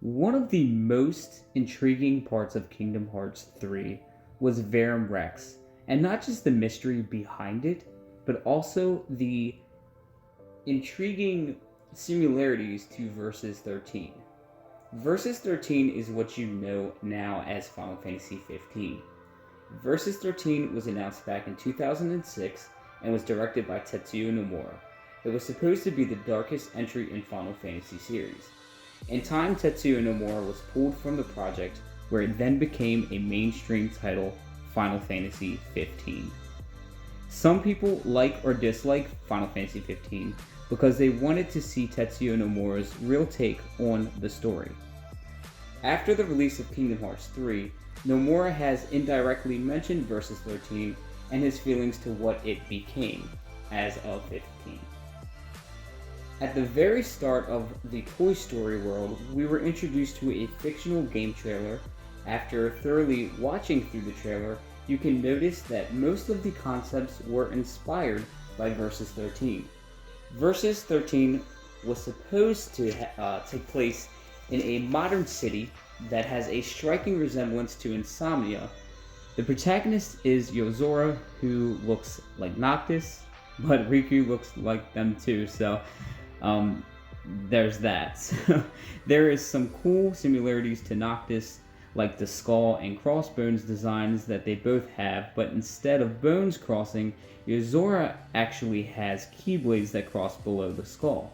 One of the most intriguing parts of Kingdom Hearts 3 was Verum Rex, and not just the mystery behind it, but also the intriguing similarities to Versus 13. Versus 13 is what you know now as Final Fantasy 15. Versus 13 was announced back in 2006 and was directed by Tetsuya Nomura. It was supposed to be the darkest entry in Final Fantasy series. In time, Tetsuya Nomura was pulled from the project, where it then became a mainstream title, Final Fantasy 15. Some people like or dislike Final Fantasy 15 because they wanted to see Tetsuya Nomura's real take on the story. After the release of Kingdom Hearts 3, Nomura has indirectly mentioned Versus 13 and his feelings to what it became as of 15. At the very start of the Toy Story world, we were introduced to a fictional game trailer. After thoroughly watching through the trailer, you can notice that most of the concepts were inspired by Versus 13. Versus 13 was supposed to take place in a modern city that has a striking resemblance to Insomnia. The protagonist is Yozora, who looks like Noctis, but Riku looks like them too, so there's that. There is some cool similarities to Noctis, like the skull and crossbones designs that they both have, but instead of bones crossing, Yozora actually has keyblades that cross below the skull.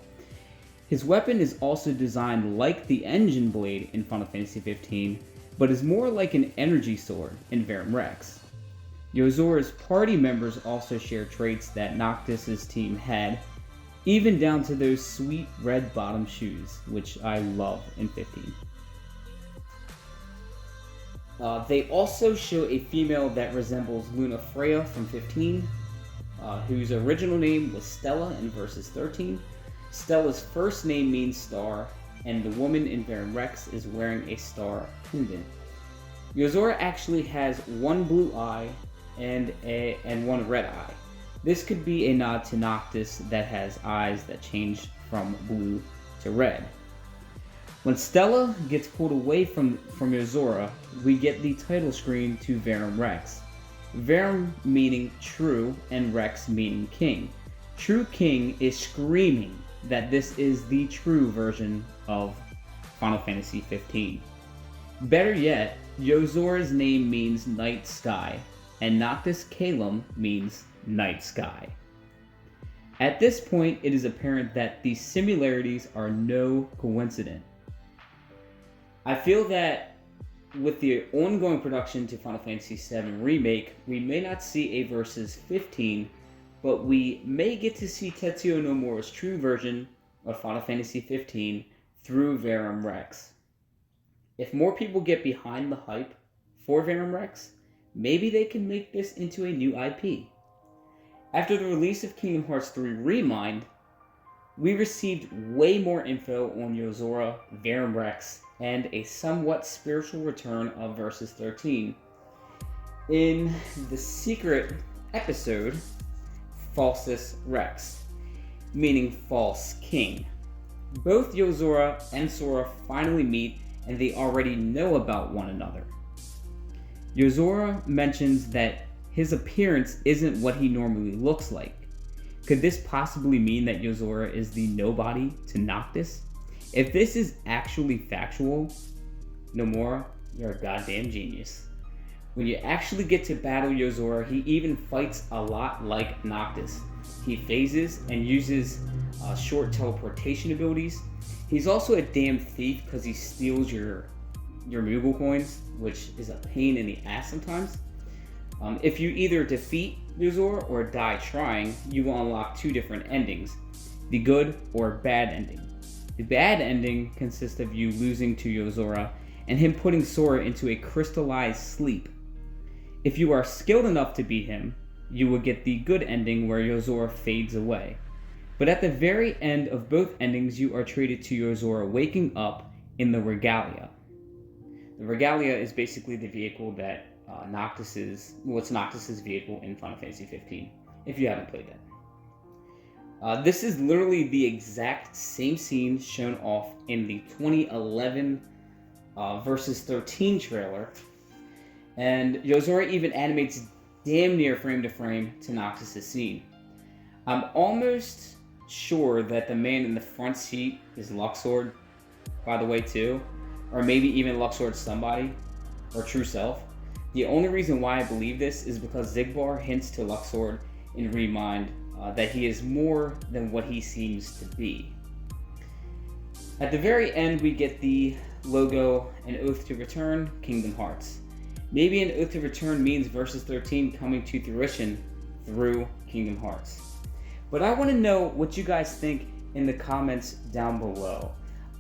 His weapon is also designed like the engine blade in Final Fantasy 15, but is more like an energy sword in Verum Rex. Yozora's party members also share traits that Noctis' team had, even down to those sweet red bottom shoes, which I love in 15. They also show a female that resembles Luna Freya from 15, whose original name was Stella in Versus 13. Stella's first name means star, and the woman in Verum Rex is wearing a star pendant. Yozora actually has one blue eye and one red eye. This could be a nod to Noctis that has eyes that change from blue to red. When Stella gets pulled away from Yozora, we get the title screen to Verum Rex. Verum meaning true and Rex meaning king. True King is screaming that this is the true version of Final Fantasy 15. Better yet, Yozora's name means night sky, and Noctis Calum means night sky. At this point, it is apparent that these similarities are no coincidence. I feel that with the ongoing production to Final Fantasy VII Remake, we may not see a Versus 15, but we may get to see Tetsuya Nomura's true version of Final Fantasy 15 through Verum Rex. If more people get behind the hype for Verum Rex, maybe they can make this into a new IP. After the release of Kingdom Hearts 3 Remind, we received way more info on Yozora, Verum Rex, and a somewhat spiritual return of Versus 13 in the secret episode Falsus Rex, meaning false king. Both Yozora and Sora finally meet, and they already know about one another. Yozora mentions that his appearance isn't what he normally looks like. Could this possibly mean that Yozora is the nobody to Noctis? If this is actually factual, Nomura, you're a goddamn genius. When you actually get to battle Yozora, he even fights a lot like Noctis. He phases and uses short teleportation abilities. He's also a damn thief because he steals your Moogle coins, which is a pain in the ass sometimes. If you either defeat Yozora or die trying, you will unlock two different endings, the good or bad ending. The bad ending consists of you losing to Yozora and him putting Sora into a crystallized sleep. If you are skilled enough to beat him, you will get the good ending where Yozora fades away. But at the very end of both endings, you are treated to Yozora waking up in the Regalia. The Regalia is basically the vehicle that Noctis's vehicle in Final Fantasy 15, if you haven't played that. This is literally the exact same scene shown off in the 2011 Versus 13 trailer, and Yozora even animates damn near frame to frame to Noxus' scene. I'm almost sure that the man in the front seat is Luxord, by the way, too, or maybe even Luxord's somebody, or true self. The only reason why I believe this is because Xigbar hints to Luxord in Remind that he is more than what he seems to be. At the very end, we get the logo, An Oath to Return, Kingdom Hearts. Maybe An Oath to Return means Versus 13 coming to fruition through Kingdom Hearts. But I want to know what you guys think in the comments down below.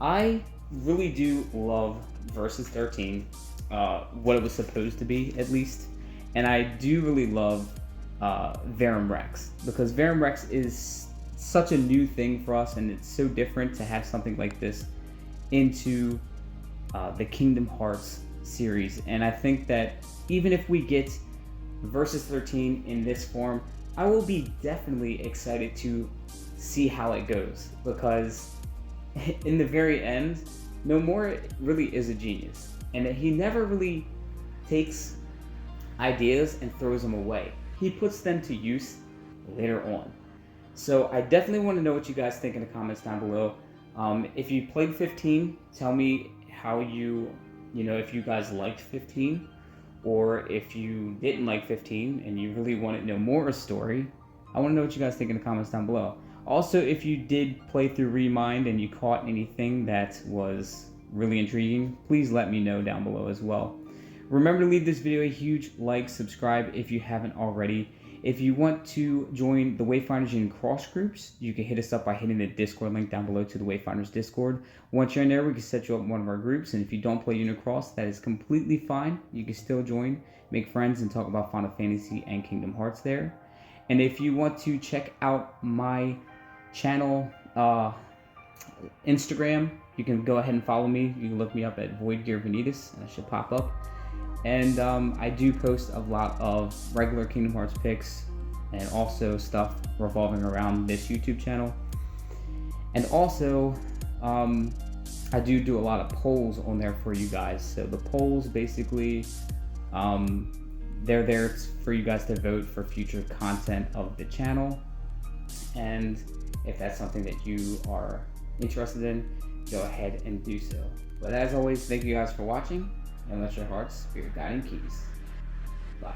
I really do love Versus 13, what it was supposed to be at least, and I do really love Verum Rex, because Verum Rex is such a new thing for us, and it's so different to have something like this into the Kingdom Hearts series. And I think that even if we get Versus 13 in this form, I will be definitely excited to see how it goes, because in the very end, Nomura really is a genius, and he never really takes ideas and throws them away. He puts them to use later on. So I definitely want to know what you guys think in the comments down below. If you played 15, tell me how if you guys liked 15, or if you didn't like 15 and you really want to know more of a story. I want to know what you guys think in the comments down below. Also, if you did play through Remind and you caught anything that was really intriguing, please let me know down below as well. Remember to leave this video a huge like, subscribe if you haven't already. If you want to join the Wayfinders in cross groups, you can hit us up by hitting the Discord link down below to the Wayfinders Discord. Once you're in there, we can set you up in one of our groups, and if you don't play Unicross, that is completely fine. You can still join, make friends, and talk about Final Fantasy and Kingdom Hearts there. And if you want to check out my channel, Instagram, you can go ahead and follow me. You can look me up at Vanitas, and it should pop up. And I do post a lot of regular Kingdom Hearts pics and also stuff revolving around this YouTube channel. And also, I do a lot of polls on there for you guys. So the polls basically, they're there for you guys to vote for future content of the channel. And if that's something that you are interested in, go ahead and do so. But as always, thank you guys for watching. And let your hearts be your guiding keys. Bye.